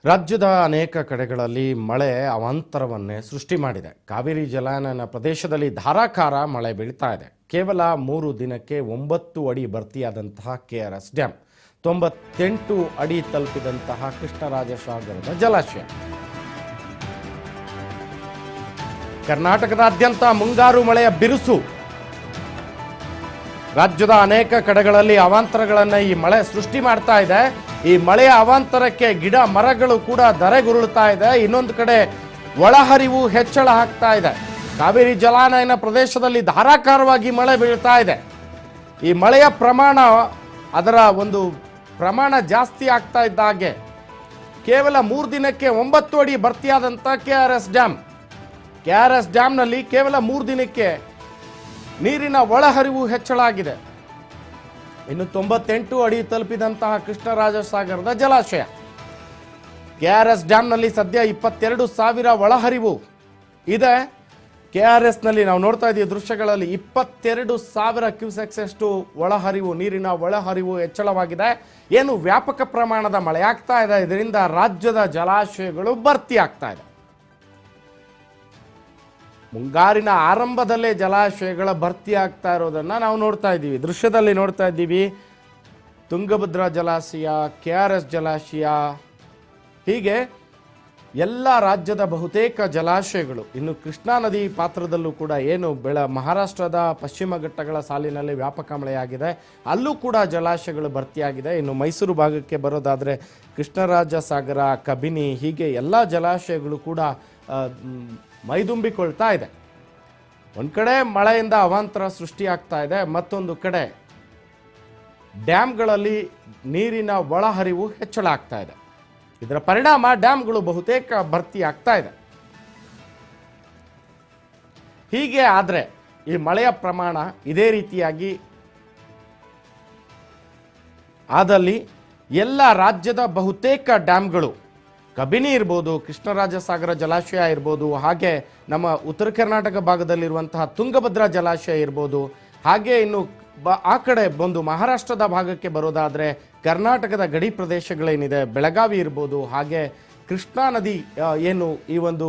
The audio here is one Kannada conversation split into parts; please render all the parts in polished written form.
ರಾಜ್ಯದ ಅನೇಕ ಕಡೆಗಳಲ್ಲಿ ಮಳೆ ಅವಾಂತರವನ್ನೇ ಸೃಷ್ಟಿ ಮಾಡಿದೆ. ಕಾವೇರಿ ಜಲಾನಯನ ಪ್ರದೇಶದಲ್ಲಿ ಧಾರಾಕಾರ ಮಳೆ ಬೀಳ್ತಾ ಇದೆ. ಕೇವಲ 3 ದಿನಕ್ಕೆ 9 ಅಡಿ ಭರ್ತಿಯಾದಂತಹ ಕೆಆರ್ಎಸ್ ಡ್ಯಾಂ, 98 ಅಡಿ ತಲುಪಿದಂತಹ ಕೃಷ್ಣರಾಜಸಾಗರದ ಜಲಾಶಯ. ಕರ್ನಾಟಕದಾದ್ಯಂತ ಮುಂಗಾರು ಮಳೆಯ ಬಿರುಸು. ರಾಜ್ಯದ ಅನೇಕ ಕಡೆಗಳಲ್ಲಿ ಅವಾಂತರಗಳನ್ನು ಈ ಮಳೆ ಸೃಷ್ಟಿ ಮಾಡ್ತಾ ಇದೆ. ಈ ಮಳೆಯ ಅವಾಂತರಕ್ಕೆ ಗಿಡ ಮರಗಳು ಕೂಡ ಧರೆಗುರುಳ್ತಾ ಇದೆ. ಇನ್ನೊಂದು ಕಡೆ ಒಳಹರಿವು ಹೆಚ್ಚಳ ಆಗ್ತಾ ಇದೆ. ಕಾವೇರಿ ಜಲಾನಯನ ಪ್ರದೇಶದಲ್ಲಿ ಧಾರಾಕಾರವಾಗಿ ಮಳೆ ಬೀಳ್ತಾ ಇದೆ. ಈ ಮಳೆಯ ಪ್ರಮಾಣ, ಅದರ ಒಂದು ಪ್ರಮಾಣ ಜಾಸ್ತಿ ಆಗ್ತಾ ಇದ್ದ ಹಾಗೆ ಕೇವಲ 3 ದಿನಕ್ಕೆ 9 ಅಡಿ ಭರ್ತಿಯಾದಂಥ ಕೆಆರ್ಎಸ್ ಡ್ಯಾಮ್ನಲ್ಲಿ ಕೇವಲ 3 ದಿನಕ್ಕೆ ನೀರಿನ ಒಳಹರಿವು ಹೆಚ್ಚಳ ಆಗಿದೆ. ಇನ್ನು 98 ಅಡಿ ತಲುಪಿದಂತಹ ಕೃಷ್ಣರಾಜಸಾಗರದ ಜಲಾಶಯ. ಕೆಆರ್ಎಸ್ ಡ್ಯಾಮ್ನಲ್ಲಿ ಸದ್ಯ 22,000 ಒಳಹರಿವು ಇದೆ. ಕೆಆರ್ಎಸ್ನಲ್ಲಿ ನಾವು ನೋಡ್ತಾ ಇದ್ದೀವಿ ದೃಶ್ಯಗಳಲ್ಲಿ 22,000 ಕ್ಯೂಸೆಕ್ಸ್ ಅಷ್ಟು ಒಳಹರಿವು, ನೀರಿನ ಒಳಹರಿವು ಹೆಚ್ಚಳವಾಗಿದೆ. ಏನು ವ್ಯಾಪಕ ಪ್ರಮಾಣದ ಮಳೆ ಆಗ್ತಾ ಇದೆ. ಇದರಿಂದ ರಾಜ್ಯದ ಜಲಾಶಯಗಳು ಭರ್ತಿ ಆಗ್ತಾ ಇದೆ. ಮುಂಗಾರಿನ ಆರಂಭದಲ್ಲೇ ಜಲಾಶಯಗಳ ಭರ್ತಿ ಆಗ್ತಾ ಇರೋದನ್ನು ನಾವು ನೋಡ್ತಾ ಇದ್ದೀವಿ. ದೃಶ್ಯದಲ್ಲಿ ನೋಡ್ತಾ ಇದ್ದೀವಿ. ತುಂಗಭದ್ರಾ ಜಲಾಶಯ, ಕೆಆರ್ಎಸ್ ಜಲಾಶಯ, ಹೀಗೆ ಎಲ್ಲ ರಾಜ್ಯದ ಬಹುತೇಕ ಜಲಾಶಯಗಳು, ಇನ್ನು ಕೃಷ್ಣಾ ನದಿ ಪಾತ್ರದಲ್ಲೂ ಕೂಡ ಏನು ಮಹಾರಾಷ್ಟ್ರದ ಪಶ್ಚಿಮ ಘಟ್ಟಗಳ ಸಾಲಿನಲ್ಲಿ ವ್ಯಾಪಕ ಮಳೆಯಾಗಿದೆ, ಅಲ್ಲೂ ಕೂಡ ಜಲಾಶಯಗಳು ಭರ್ತಿಯಾಗಿದೆ. ಇನ್ನು ಮೈಸೂರು ಭಾಗಕ್ಕೆ ಬರೋದಾದರೆ ಕೃಷ್ಣರಾಜಸಾಗರ, ಕಬಿನಿ, ಹೀಗೆ ಎಲ್ಲ ಜಲಾಶಯಗಳು ಕೂಡ ಮೈದುಂಬಿಕೊಳ್ತಾ ಇದೆ. ಒಂದು ಕಡೆ ಮಳೆಯಿಂದ ಅವಾಂತರ ಸೃಷ್ಟಿಯಾಗ್ತಾ ಇದೆ, ಮತ್ತೊಂದು ಕಡೆ ಡ್ಯಾಮ್ಗಳಲ್ಲಿ ನೀರಿನ ಒಳಹರಿವು ಹೆಚ್ಚಳ ಆಗ್ತಾ ಇದೆ. ಇದರ ಪರಿಣಾಮ ಡ್ಯಾಮ್ಗಳು ಬಹುತೇಕ ಭರ್ತಿ ಆಗ್ತಾ ಇದೆ. ಹೀಗೆ ಆದರೆ ಈ ಮಳೆಯ ಪ್ರಮಾಣ ಇದೇ ರೀತಿಯಾಗಿ ಆದಲ್ಲಿ ಎಲ್ಲ ರಾಜ್ಯದ ಬಹುತೇಕ ಡ್ಯಾಮ್ಗಳು, ಕಬಿನಿ ಇರ್ಬೋದು, ಕೃಷ್ಣರಾಜಸಾಗರ ಜಲಾಶಯ ಇರ್ಬೋದು, ಹಾಗೆ ನಮ್ಮ ಉತ್ತರ ಕರ್ನಾಟಕ ಭಾಗದಲ್ಲಿರುವಂತಹ ತುಂಗಭದ್ರಾ ಜಲಾಶಯ ಇರ್ಬೋದು, ಹಾಗೆ ಇನ್ನು ಆ ಕಡೆ ಬಂದು ಮಹಾರಾಷ್ಟ್ರದ ಭಾಗಕ್ಕೆ ಬರೋದಾದರೆ ಕರ್ನಾಟಕದ ಗಡಿ ಪ್ರದೇಶಗಳೇನಿದೆ, ಬೆಳಗಾವಿ ಇರ್ಬೋದು, ಹಾಗೆ ಕೃಷ್ಣಾ ನದಿ ಏನು ಈ ಒಂದು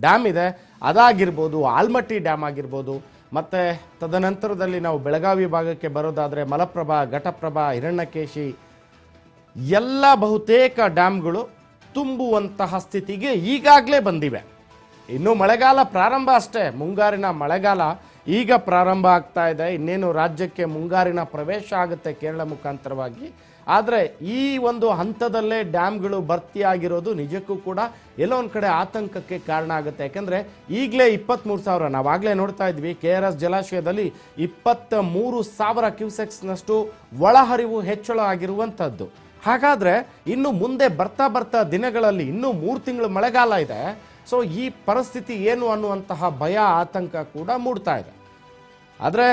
ಡ್ಯಾಮ್ ಇದೆ ಅದಾಗಿರ್ಬೋದು, ಆಲ್ಮಟ್ಟಿ ಡ್ಯಾಮ್ ಆಗಿರ್ಬೋದು, ಮತ್ತು ತದನಂತರದಲ್ಲಿ ನಾವು ಬೆಳಗಾವಿ ಭಾಗಕ್ಕೆ ಬರೋದಾದರೆ ಮಲಪ್ರಭಾ, ಘಟಪ್ರಭಾ, ಹಿರಣ್ಯಕೇಶಿ, ಎಲ್ಲ ಬಹುತೇಕ ಡ್ಯಾಮ್ಗಳು ತುಂಬುವಂತಹ ಸ್ಥಿತಿಗೆ ಈಗಾಗಲೇ ಬಂದಿವೆ. ಇನ್ನು ಮಳೆಗಾಲ ಪ್ರಾರಂಭ ಅಷ್ಟೇ, ಮುಂಗಾರಿನ ಮಳೆಗಾಲ ಈಗ ಪ್ರಾರಂಭ ಆಗ್ತಾ ಇದೆ. ಇನ್ನೇನು ರಾಜ್ಯಕ್ಕೆ ಮುಂಗಾರಿನ ಪ್ರವೇಶ ಆಗುತ್ತೆ ಕೇರಳ ಮುಖಾಂತರವಾಗಿ. ಆದರೆ ಈ ಒಂದು ಹಂತದಲ್ಲೇ ಡ್ಯಾಮ್ಗಳು ಭರ್ತಿಯಾಗಿರೋದು ನಿಜಕ್ಕೂ ಕೂಡ ಎಲ್ಲೋ ಒಂದು ಕಡೆ ಆತಂಕಕ್ಕೆ ಕಾರಣ ಆಗುತ್ತೆ. ಯಾಕೆಂದರೆ ಈಗಲೇ 23,000, ನಾವಾಗಲೇ ನೋಡ್ತಾ ಇದ್ವಿ ಕೆಆರ್ಎಸ್ ಜಲಾಶಯದಲ್ಲಿ 23,000 ಕ್ಯೂಸೆಕ್ಸ್ನಷ್ಟು ಒಳಹರಿವು ಹೆಚ್ಚಳ ಆಗಿರುವಂಥದ್ದು. ಹಾಗಾದರೆ ಇನ್ನು ಮುಂದೆ ಬರ್ತಾ ದಿನಗಳಲ್ಲಿ ಇನ್ನೂ 3 ತಿಂಗಳು ಮಳೆಗಾಲ ಇದೆ. ಸೊ ಈ ಪರಿಸ್ಥಿತಿ ಏನು ಅನ್ನುವಂತಹ ಭಯ, ಆತಂಕ ಕೂಡ ಮೂಡ್ತಾ ಇದೆ. ಆದರೆ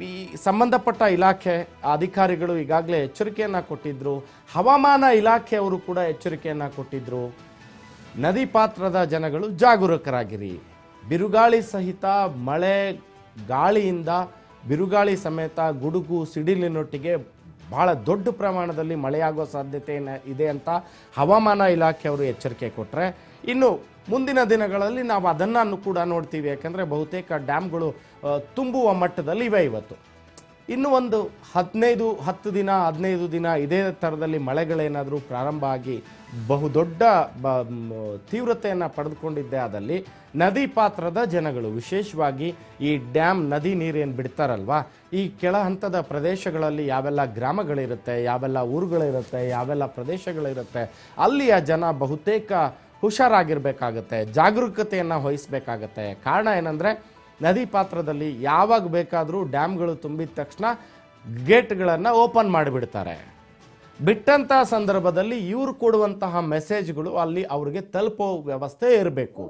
ಈ ಸಂಬಂಧಪಟ್ಟ ಇಲಾಖೆ ಅಧಿಕಾರಿಗಳು ಈಗಾಗಲೇ ಎಚ್ಚರಿಕೆಯನ್ನು ಕೊಟ್ಟಿದ್ದರು. ಹವಾಮಾನ ಇಲಾಖೆಯವರು ಕೂಡ ಎಚ್ಚರಿಕೆಯನ್ನು ಕೊಟ್ಟಿದ್ದರು. ನದಿ ಪಾತ್ರದ ಜನಗಳು ಜಾಗರೂಕರಾಗಿರಿ. ಬಿರುಗಾಳಿ ಸಹಿತ ಮಳೆ, ಗಾಳಿಯಿಂದ ಬಿರುಗಾಳಿ ಸಮೇತ ಗುಡುಗು ಸಿಡಿಲಿನೊಟ್ಟಿಗೆ ಬಹಳ ದೊಡ್ಡ ಪ್ರಮಾಣದಲ್ಲಿ ಮಳೆಯಾಗುವ ಸಾಧ್ಯತೆ ಇದೆ ಅಂತ ಹವಾಮಾನ ಇಲಾಖೆಯವರು ಎಚ್ಚರಿಕೆ ಕೊಟ್ಟರೆ, ಇನ್ನು ಮುಂದಿನ ದಿನಗಳಲ್ಲಿ ನಾವು ಅದನ್ನು ಕೂಡ ನೋಡ್ತೀವಿ. ಯಾಕೆಂದರೆ ಬಹುತೇಕ ಡ್ಯಾಮ್ಗಳು ತುಂಬುವ ಮಟ್ಟದಲ್ಲಿ ಇವೆ. ಇವತ್ತು ಇನ್ನು ಒಂದು 10 ದಿನ 15 ದಿನ ಇದೇ ಥರದಲ್ಲಿ ಮಳೆಗಳೇನಾದರೂ ಪ್ರಾರಂಭ ಆಗಿ ಬಹುದೊಡ್ಡ ತೀವ್ರತೆಯನ್ನು ಪಡೆದುಕೊಂಡಿದ್ದೆ ಆದಲ್ಲಿ ನದಿ ಪಾತ್ರದ ಜನಗಳು, ವಿಶೇಷವಾಗಿ ಈ ಡ್ಯಾಮ್ ನದಿ ನೀರೇನು ಬಿಡ್ತಾರಲ್ವಾ, ಈ ಕೆಳ ಹಂತದ ಪ್ರದೇಶಗಳಲ್ಲಿ ಯಾವೆಲ್ಲ ಗ್ರಾಮಗಳಿರುತ್ತೆ, ಯಾವೆಲ್ಲ ಊರುಗಳಿರುತ್ತೆ, ಯಾವೆಲ್ಲ ಪ್ರದೇಶಗಳಿರುತ್ತೆ, ಅಲ್ಲಿಯ ಜನ ಬಹುತೇಕ ಹುಷಾರಾಗಿರಬೇಕಾಗತ್ತೆ, ಜಾಗರೂಕತೆಯನ್ನು ವಹಿಸಬೇಕಾಗತ್ತೆ. ಕಾರಣ ಏನಂದರೆ ನದಿ ಪಾತ್ರದಲ್ಲಿ ಯಾವಾಗ ಬೇಕಾದರೂ ಡ್ಯಾಮ್ಗಳು ತುಂಬಿದ ತಕ್ಷಣ ಗೇಟ್ಗಳನ್ನು ಓಪನ್ ಮಾಡಿಬಿಡ್ತಾರೆ. ಬಿಟ್ಟಂಥ ಸಂದರ್ಭದಲ್ಲಿ ಇವರು ಕೊಡುವಂತಹ ಮೆಸೇಜ್ಗಳು ಅಲ್ಲಿ ಅವರಿಗೆ ತಲುಪೋ ವ್ಯವಸ್ಥೆ ಇರಬೇಕು.